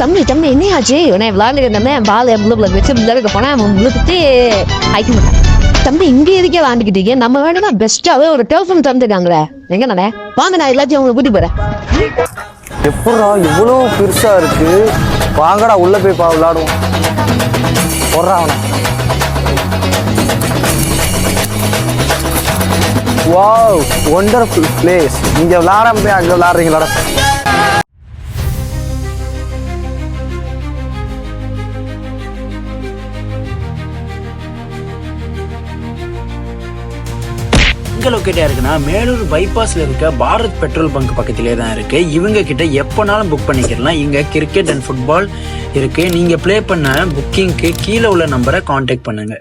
தம்பி தம்பி என்ன ஆச்சு நான் விளையாண்டு இருந்தேன் பால் எவ்வளவு வச்சு விளையாடுக்க போனா அவன் விழுத்துட்டு ஆயிக்க மாட்டான். தம்பி இங்க இருக்கே விளாண்டுக்கிட்டீங்க நம்ம வேணும்னா பெஸ்ட்டாவே ஒரு டெலிஃபோன் தந்துருக்காங்களே எங்க நானே வாங்க நான் எல்லாத்தையும் அவங்க கூட்டி போறேன். எப்படா இவ்வளோ பெருசா இருக்கு, வாங்கடா உள்ள போய் விளையாடுவோம். போடுறா அவனை. Wow wonderful place. இங்க விளையாடாம போய் அங்க விளையாடுறீங்களா? எங்க லொக்கேட்டா இருக்குன்னா மேலூர் பைபாஸ்ல இருக்க பாரத் பெட்ரோல் பங்க் பக்கத்திலே தான் இருக்கு. இவங்க கிட்ட எப்பனாலும் புக் பண்ணிக்கலாம். இங்க கிரிக்கெட் அண்ட் ஃபுட்பால் இருக்கு. நீங்க ப்ளே பண்ண புக்கிங்க்கு கீழே உள்ள நம்பரை கான்டாக்ட் பண்ணுங்க.